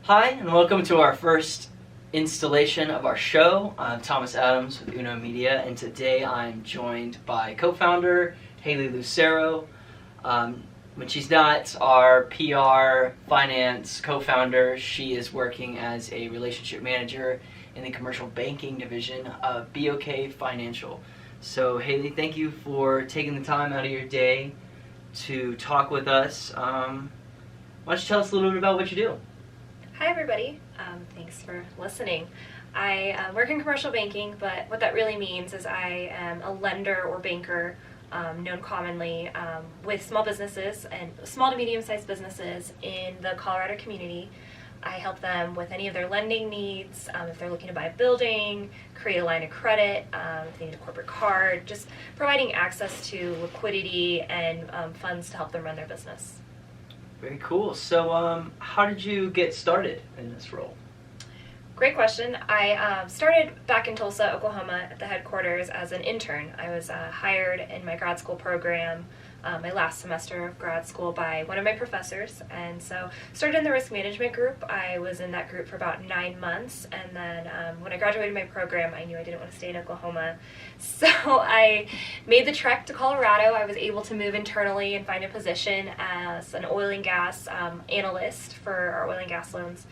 Hi, and welcome to our first installation of our show. I'm Thomas Adams with Uno Media, and today I'm joined by co-founder Haley Lucero. When she's not our PR, finance co-founder, she is working as a relationship manager in the commercial banking division of BOK Financial. So Haley, thank you for taking the time out of your day to talk with us. Why don't you tell us a little bit about what you do? Hi everybody, thanks for listening. I work in commercial banking, but what that really means is I am a lender or banker known commonly with small businesses and small to medium-sized businesses in the Colorado community. I help them with any of their lending needs, if they're looking to buy a building, create a line of credit, if they need a corporate card, just providing access to liquidity and funds to help them run their business. Very cool. So how did you get started in this role? Great question. I started back in Tulsa, Oklahoma at the headquarters as an intern. I was hired in my grad school program, my last semester of grad school, by one of my professors, and so started in the risk management group. I was in that group for about 9 months, and then when I graduated my program, I knew I didn't want to stay in Oklahoma, so I made the trek to Colorado. I was able to move internally and find a position as an oil and gas analyst for our oil and gas loans,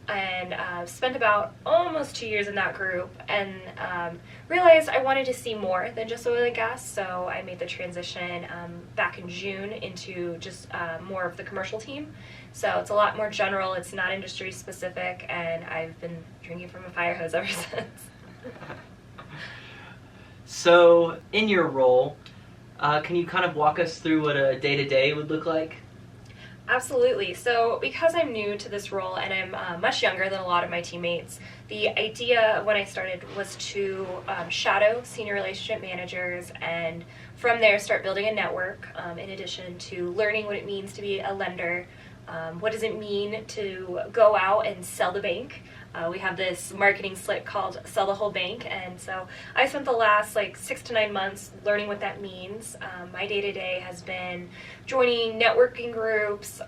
and spent about almost 2 years in that group, and realized I wanted to see more than just oil and gas, so I made the transition back in June into just more of the commercial team. So it's a lot more general, it's not industry specific, and I've been drinking from a fire hose ever since. So in your role, can you kind of walk us through what a day-to-day would look like? Absolutely. So because I'm new to this role and I'm much younger than a lot of my teammates, the idea when I started was to shadow senior relationship managers and from there start building a network, in addition to learning what it means to be a lender. What does it mean to go out and sell the bank? We have this marketing slick called Sell the Whole Bank, and so I spent the last 6 to 9 months learning what that means. My day-to-day has been joining networking groups.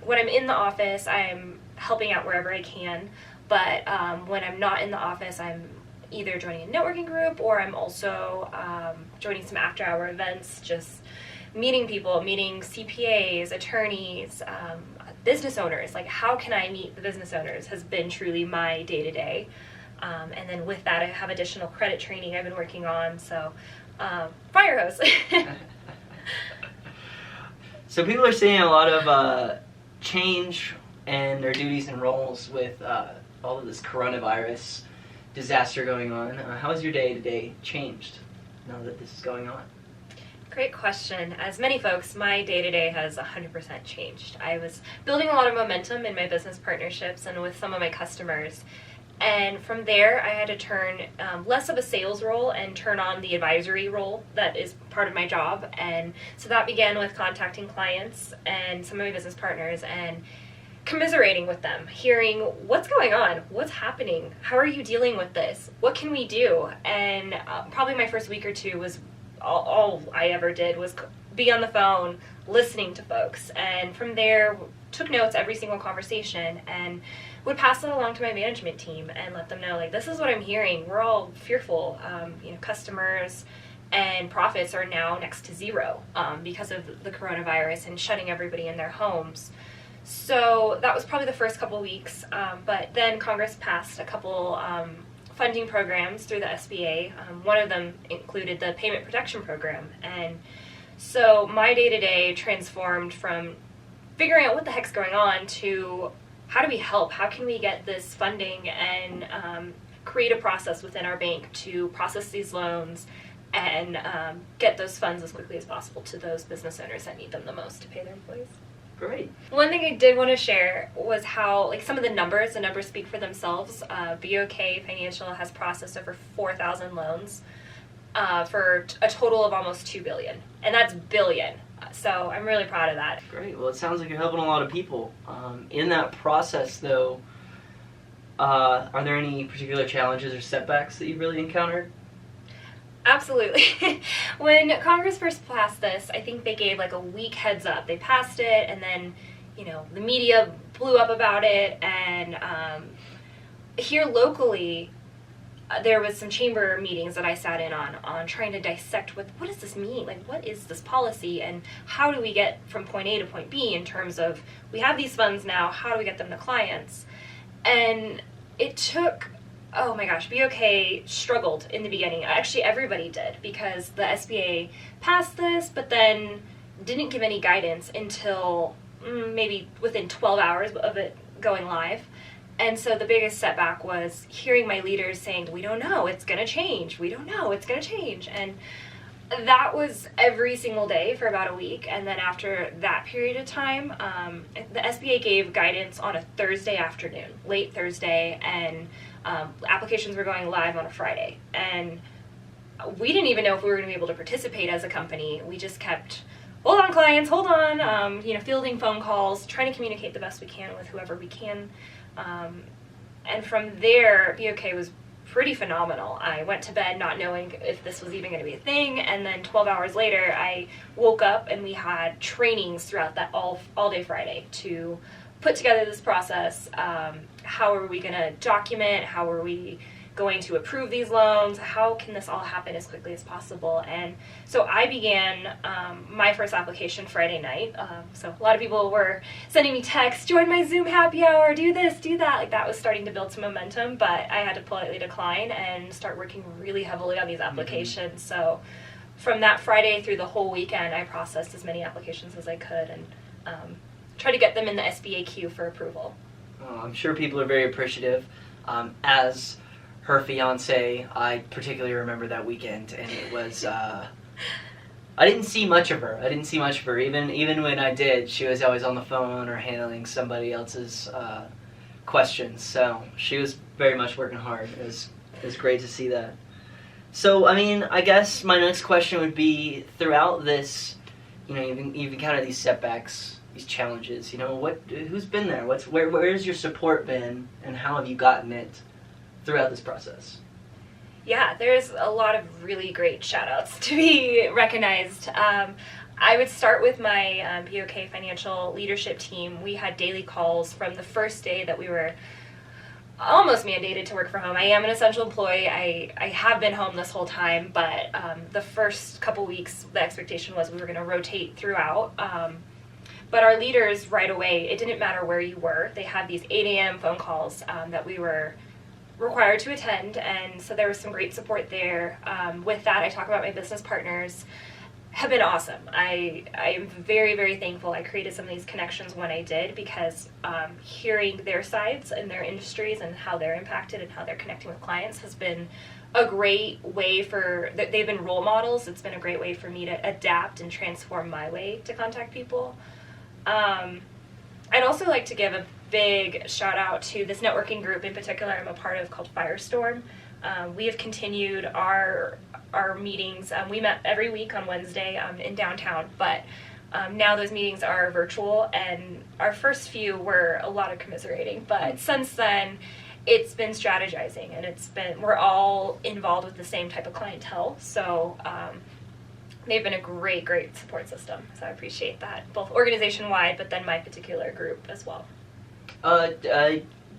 When I'm in the office, I'm helping out wherever I can, but when I'm not in the office, I'm either joining a networking group or I'm also joining some after-hour events, just meeting people, meeting CPAs, attorneys, business owners. Like, how can I meet the business owners has been truly my day-to-day. And then with that, I have additional credit training I've been working on, so fire hose. So people are seeing a lot of change in their duties and roles with all of this coronavirus disaster going on. How has your day-to-day changed now that this is going on? Great question. As many folks, my day-to-day has 100% changed. I was building a lot of momentum in my business partnerships and with some of my customers. And from there, I had to turn less of a sales role and turn on the advisory role that is part of my job. And so that began with contacting clients and some of my business partners and commiserating with them, hearing what's going on, what's happening, how are you dealing with this, what can we do? And probably my first week or two was all I ever did was be on the phone listening to folks, and from there took notes every single conversation and would pass it along to my management team and let them know, this is what I'm hearing. We're all fearful. Customers and profits are now next to zero because of the coronavirus and shutting everybody in their homes. So that was probably the first couple weeks, but then Congress passed a couple funding programs through the SBA. One of them included the Payment Protection Program. And so my day-to-day transformed from figuring out what the heck's going on to how do we help? How can we get this funding and create a process within our bank to process these loans and get those funds as quickly as possible to those business owners that need them the most to pay their employees. Great. One thing I did want to share was how, some of the numbers speak for themselves. BOK Financial has processed over 4,000 loans for a total of almost $2 billion, and that's billion. So I'm really proud of that. Great. Well, it sounds like you're helping a lot of people. In that process, though, are there any particular challenges or setbacks that you've really encountered? Absolutely. When Congress first passed this, I think they gave a week heads up. They passed it, and then, the media blew up about it, and here locally, there was some chamber meetings that I sat in on trying to dissect what does this mean? Like, what is this policy, and how do we get from point A to point B in terms of, we have these funds now, how do we get them to clients? And it took, oh my gosh, BOK struggled in the beginning. Actually, everybody did, because the SBA passed this, but then didn't give any guidance until maybe within 12 hours of it going live. And so the biggest setback was hearing my leaders saying, we don't know, it's going to change. We don't know, it's going to change. And that was every single day for about a week. And then after that period of time, the SBA gave guidance on a Thursday afternoon, late Thursday, and applications were going live on a Friday. And we didn't even know if we were going to be able to participate as a company. We just kept, hold on, clients, hold on, fielding phone calls, trying to communicate the best we can with whoever we can. And from there, BOK was pretty phenomenal. I went to bed not knowing if this was even going to be a thing, and then 12 hours later, I woke up and we had trainings throughout that all day Friday to put together this process. How are we going to document? How are we going to approve these loans? How can this all happen as quickly as possible? And so I began my first application Friday night. So a lot of people were sending me texts, join my Zoom happy hour, do this, do that. Like, that was starting to build some momentum, but I had to politely decline and start working really heavily on these applications. So from that Friday through the whole weekend, I processed as many applications as I could and try to get them in the SBA queue for approval. Well, I'm sure people are very appreciative. As her fiance, I particularly remember that weekend, and it was, I didn't see much of her. Even when I did, she was always on the phone or handling somebody else's questions. So she was very much working hard. It was great to see that. So, I mean, I guess my next question would be, throughout this, you've encountered these setbacks, these challenges, who's been there? Where's your support been, and how have you gotten it throughout this process? Yeah, there's a lot of really great shout-outs to be recognized. I would start with my BOK financial leadership team. We had daily calls from the first day that we were almost mandated to work from home. I am an essential employee. I have been home this whole time, but the first couple weeks, the expectation was we were going to rotate throughout. But our leaders right away, it didn't matter where you were. They had these 8 a.m. phone calls that we were required to attend, and so there was some great support there. With that, I talk about my business partners have been awesome. I am very, very thankful I created some of these connections when I did, because hearing their sides and their industries and how they're impacted and how they're connecting with clients has been a great way they've been role models. It's been a great way for me to adapt and transform my way to contact people. I'd also like to give a big shout out to this networking group in particular I'm a part of, called Firestorm. We have continued our meetings. We met every week on Wednesday in downtown, but now those meetings are virtual, and our first few were a lot of commiserating, but since then it's been strategizing, and we're all involved with the same type of clientele, so they've been a great support system, so I appreciate that, both organization-wide, but then my particular group as well.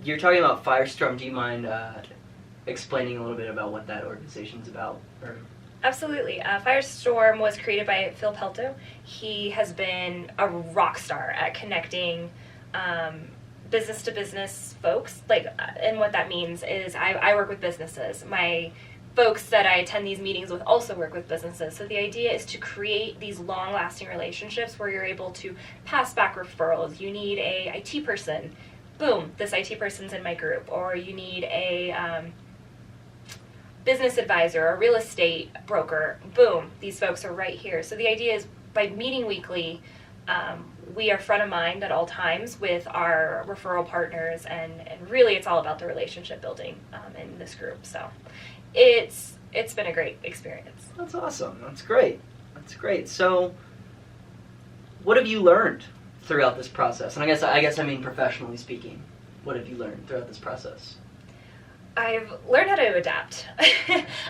You're talking about Firestorm. Do you mind explaining a little bit about what that organization's about? Absolutely. Firestorm was created by Phil Pelto. He has been a rock star at connecting business-to-business folks. And what that means is I work with businesses. My folks that I attend these meetings with also work with businesses. So the idea is to create these long-lasting relationships where you're able to pass back referrals. You need a IT person. Boom, this IT person's in my group. Or you need a business advisor, a real estate broker. Boom, these folks are right here. So the idea is, by meeting weekly, we are front of mind at all times with our referral partners, and really it's all about the relationship building in this group. So it's been a great experience. That's awesome. That's great. So what have you learned throughout this process? And I guess I mean professionally speaking. What have you learned throughout this process? I've learned how to adapt.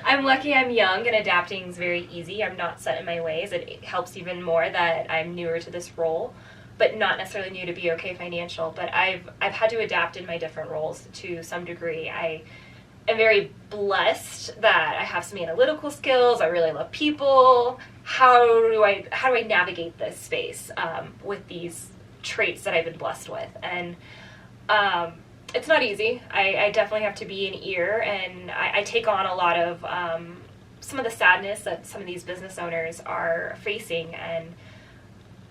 I'm lucky I'm young, and adapting is very easy. I'm not set in my ways. It helps even more that I'm newer to this role. but not necessarily new to Be Okay Financial. But I've had to adapt in my different roles to some degree. I am very blessed that I have some analytical skills. I really love people. How do I navigate this space with these traits that I've been blessed with? And it's not easy. I definitely have to be an ear, and I take on a lot of some of the sadness that some of these business owners are facing, and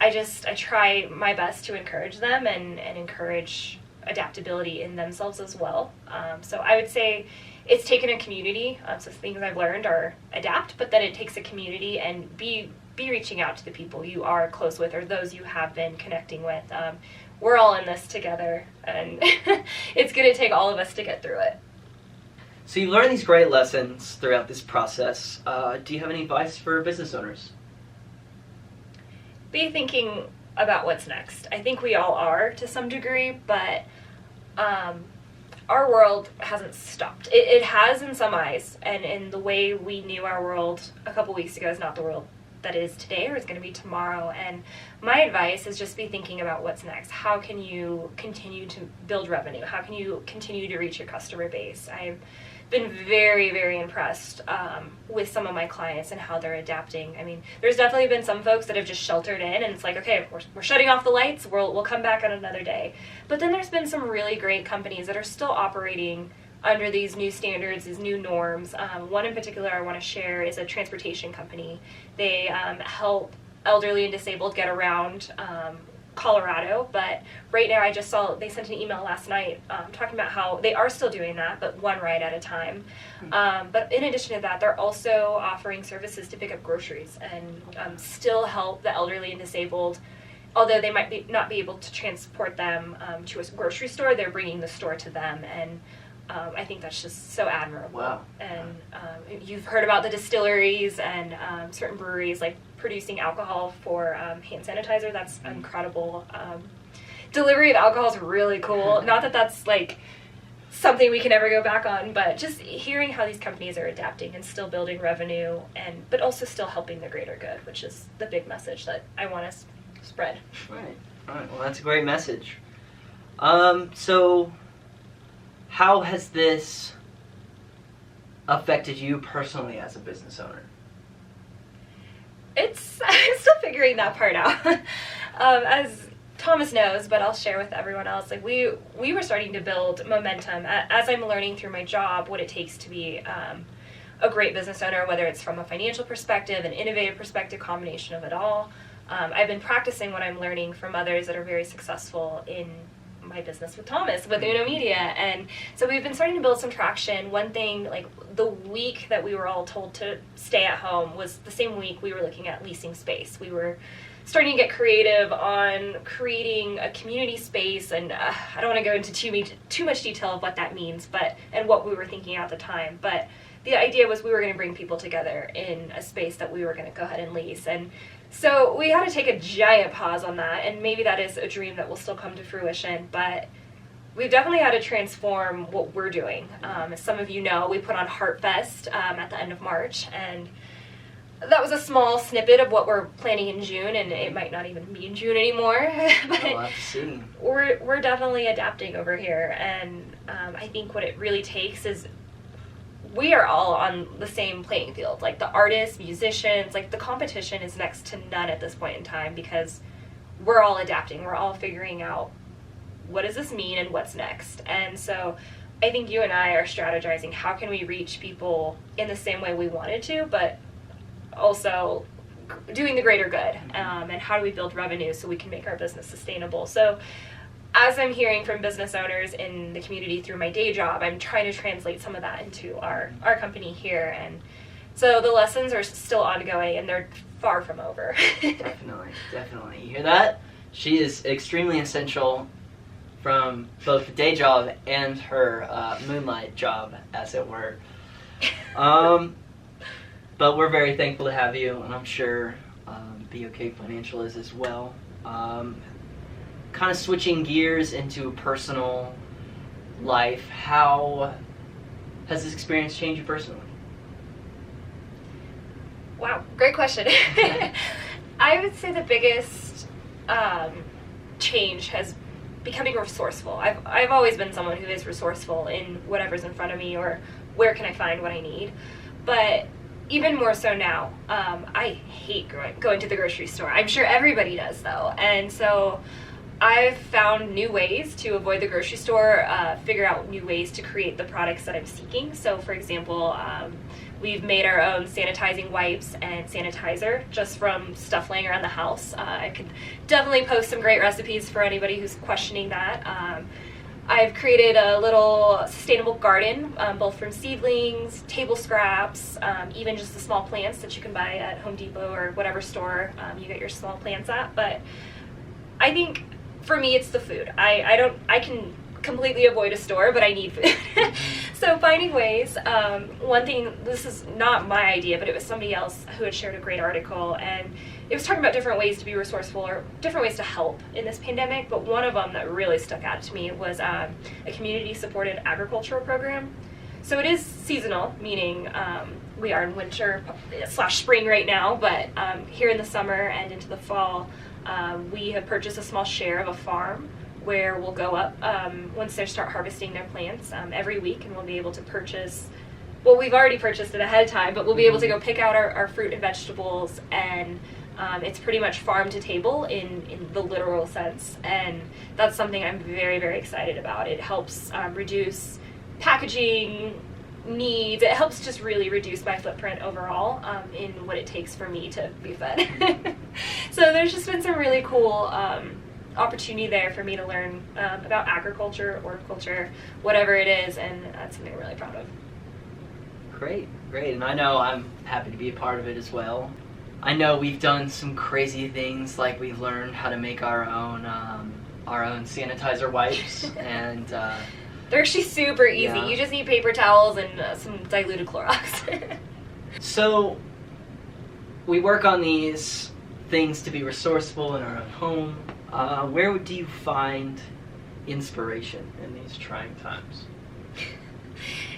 I try my best to encourage them and encourage adaptability in themselves as well. So I would say it's taken a community. So things I've learned are adapt, but then it takes a community and be reaching out to the people you are close with or those you have been connecting with. We're all in this together, and it's going to take all of us to get through it. So you learned these great lessons throughout this process. Do you have any advice for business owners? Be thinking about what's next. I think we all are to some degree, but our world hasn't stopped. It has in some eyes, and in the way we knew our world a couple weeks ago is not the world that is today or is going to be tomorrow. And my advice is just be thinking about what's next. How can you continue to build revenue? How can you continue to reach your customer base? I've been very, very impressed with some of my clients and how they're adapting. I mean, there's definitely been some folks that have just sheltered in, and it's like, okay, we're shutting off the lights, we'll come back on another day. But then there's been some really great companies that are still operating under these new standards, these new norms. One in particular I want to share is a transportation company. They help elderly and disabled get around Colorado, but right now I just saw they sent an email last night talking about how they are still doing that, but one ride at a time. But in addition to that, they're also offering services to pick up groceries and still help the elderly and disabled. Although they might not be able to transport them to a grocery store, they're bringing the store to them, and I think that's just so admirable. Wow. And you've heard about the distilleries and certain breweries like producing alcohol for hand sanitizer. That's incredible. Delivery of alcohol is really cool. Not that that's like something we can ever go back on, but just hearing how these companies are adapting and still building revenue, but also still helping the greater good, which is the big message that I want to spread. Right. Well, that's a great message. So how has this affected you personally as a business owner? I'm still figuring that part out. As Thomas knows, but I'll share with everyone else, like we were starting to build momentum as I'm learning through my job what it takes to be a great business owner, whether it's from a financial perspective, an innovative perspective, combination of it all. I've been practicing what I'm learning from others that are very successful in my business with Thomas, with Uno Media, and so we've been starting to build some traction. One thing, like the week that we were all told to stay at home was the same week we were looking at leasing space. We were starting to get creative on creating a community space, and I don't want to go into too much detail of what that means, and what we were thinking at the time, but the idea was we were going to bring people together in a space that we were going to go ahead and lease. And so we had to take a giant pause on that, and maybe that is a dream that will still come to fruition, but we've definitely had to transform what we're doing. As some of you know, we put on Heartfest at the end of March, and that was a small snippet of what we're planning in June, and it might not even be in June anymore. But I'll have to see. We're definitely adapting over here, and I think what it really takes is we are all on the same playing field. Like the artists, musicians, like the competition is next to none at this point in time because we're all adapting. We're all figuring out what does this mean and what's next. And so I think you and I are strategizing how can we reach people in the same way we wanted to, but also doing the greater good, and how do we build revenue so we can make our business sustainable. So as I'm hearing from business owners in the community through my day job, I'm trying to translate some of that into our company here. And so the lessons are still ongoing, and they're far from over. Definitely. You hear that? She is extremely essential from both the day job and her moonlight job, as it were. But we're very thankful to have you, and I'm sure Be Okay Financial is as well. Kind of switching gears into personal life, how has this experience changed you personally? Wow, great question. I would say the biggest change has becoming resourceful. I've always been someone who is resourceful in whatever's in front of me or where can I find what I need. But even more so now, I hate going to the grocery store. I'm sure everybody does though. And so I've found new ways to avoid the grocery store, figure out new ways to create the products that I'm seeking. So for example, we've made our own sanitizing wipes and sanitizer just from stuff laying around the house. I could definitely post some great recipes for anybody who's questioning that. I've created a little sustainable garden, both from seedlings, table scraps, even just the small plants that you can buy at Home Depot or whatever store you get your small plants at. But I think for me, it's the food. I can completely avoid a store, but I need food. So finding ways. One thing, this is not my idea, but it was somebody else who had shared a great article, and it was talking about different ways to be resourceful or different ways to help in this pandemic. But one of them that really stuck out to me was a community-supported agricultural program. So it is seasonal, meaning we are in winter / spring right now, but here in the summer and into the fall, we have purchased a small share of a farm where we'll go up once they start harvesting their plants every week, and we'll be able to purchase, well, we've already purchased it ahead of time, but we'll be able to go pick out our fruit and vegetables, and it's pretty much farm to table in the literal sense, and that's something I'm very, very excited about. It helps reduce packaging needs. It helps just really reduce my footprint overall in what it takes for me to be fed. So there's just been some really cool opportunity there for me to learn about agriculture, horticulture, whatever it is, and that's something I'm really proud of. Great, and I know I'm happy to be a part of it as well. I know we've done some crazy things, like we've learned how to make our own sanitizer wipes, and they're actually super easy. Yeah. You just need paper towels and some diluted Clorox. So we work on these things to be resourceful in our own home. Where do you find inspiration in these trying times?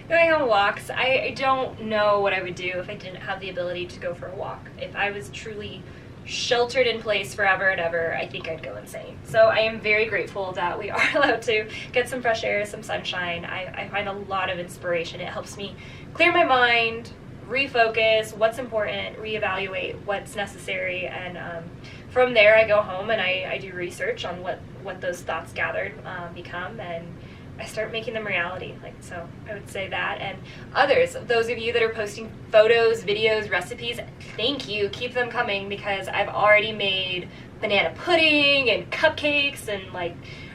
Going on walks. I don't know what I would do if I didn't have the ability to go for a walk. If I was truly sheltered in place forever and ever, I think I'd go insane. So I am very grateful that we are allowed to get some fresh air, some sunshine. I find a lot of inspiration. It helps me clear my mind, refocus what's important, reevaluate what's necessary, and from there I go home and I do research on what those thoughts gathered become, and I start making them reality. So I would say that. And others, those of you that are posting photos, videos, recipes, thank you. Keep them coming, because I've already made banana pudding and cupcakes and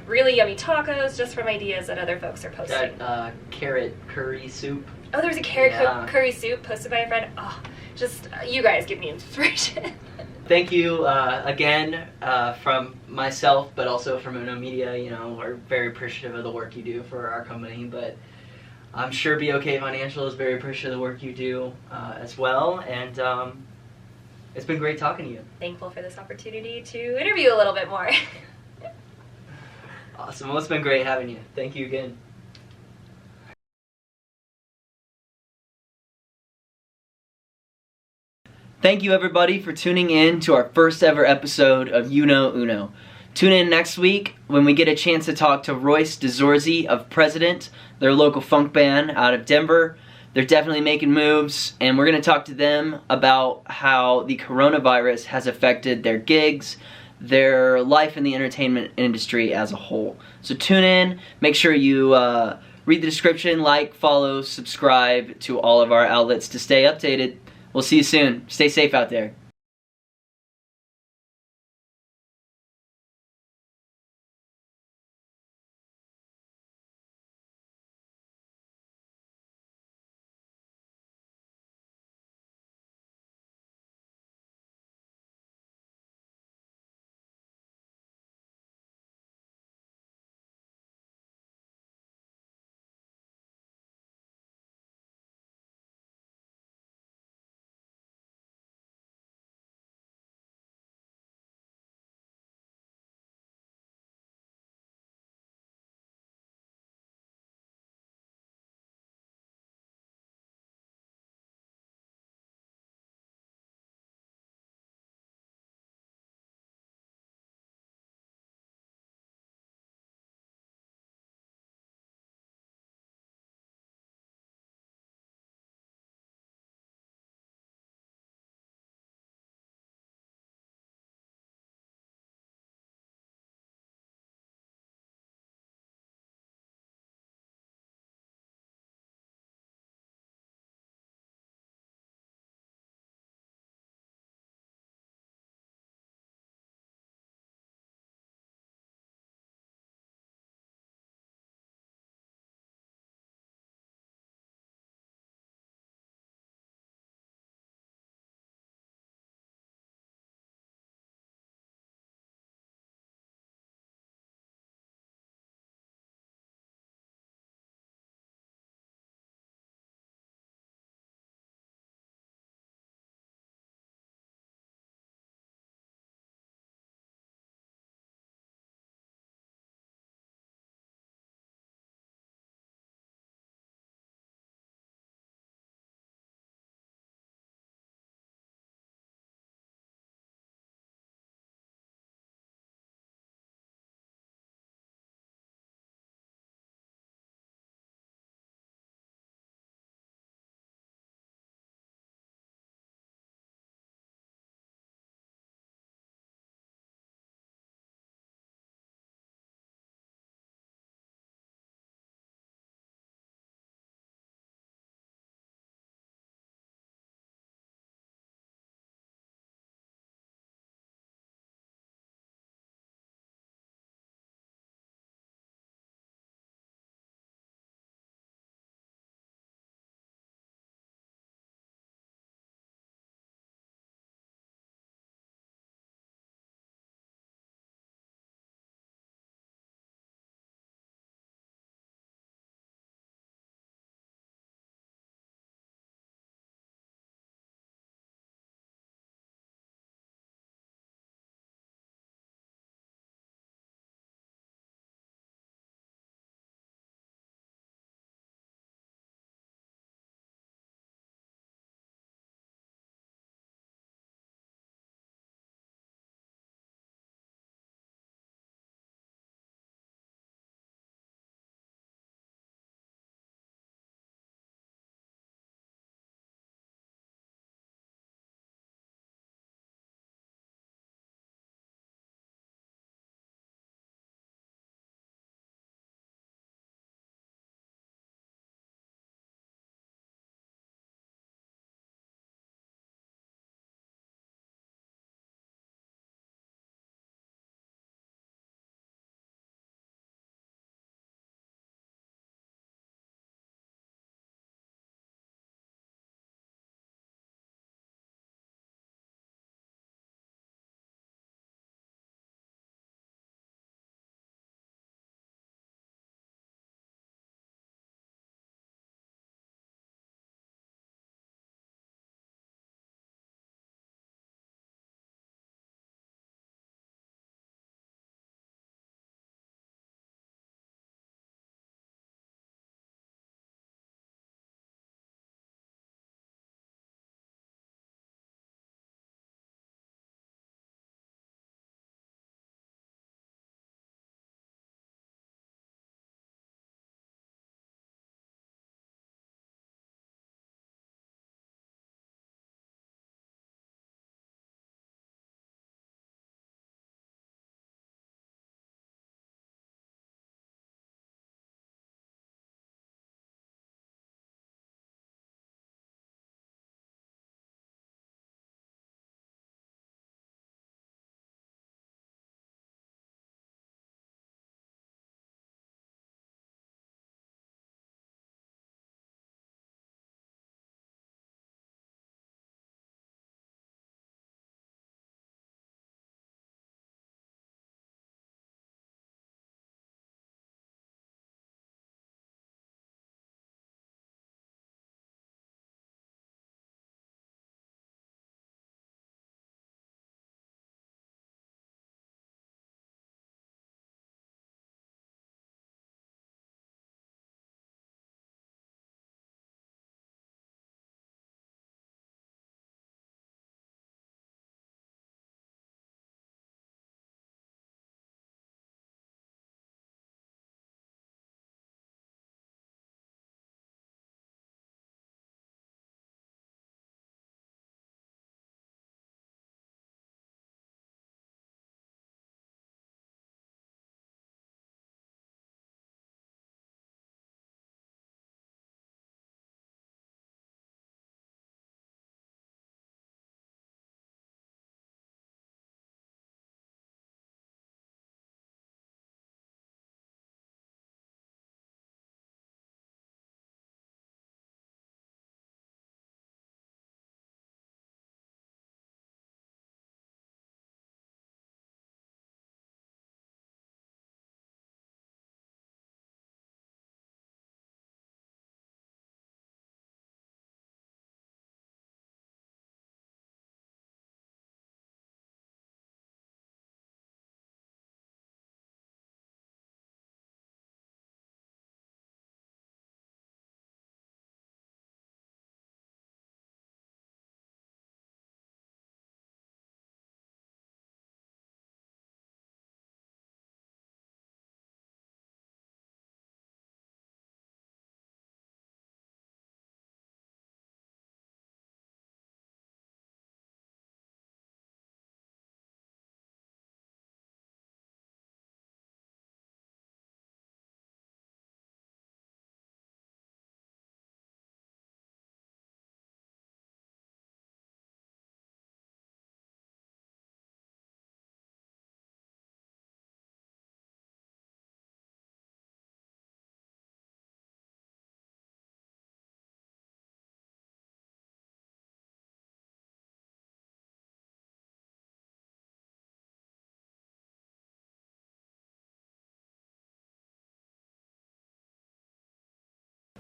really yummy tacos just from ideas that other folks are posting. That carrot curry soup. Oh, there was a carrot curry soup posted by a friend. Oh, just you guys give me inspiration. Thank you again from myself, but also from Uno Media. We're very appreciative of the work you do for our company, but I'm sure BOK Financial is very appreciative of the work you do as well, and it's been great talking to you. Thankful for this opportunity to interview a little bit more. Awesome. Well, it's been great having you. Thank you again. Thank you, everybody, for tuning in to our first ever episode of You Know Uno. Tune in next week when we get a chance to talk to Royce DeZorzi of President, their local funk band out of Denver. They're definitely making moves, and we're going to talk to them about how the coronavirus has affected their gigs, their life in the entertainment industry as a whole. So tune in. Make sure you read the description, like, follow, subscribe to all of our outlets to stay updated. We'll see you soon. Stay safe out there.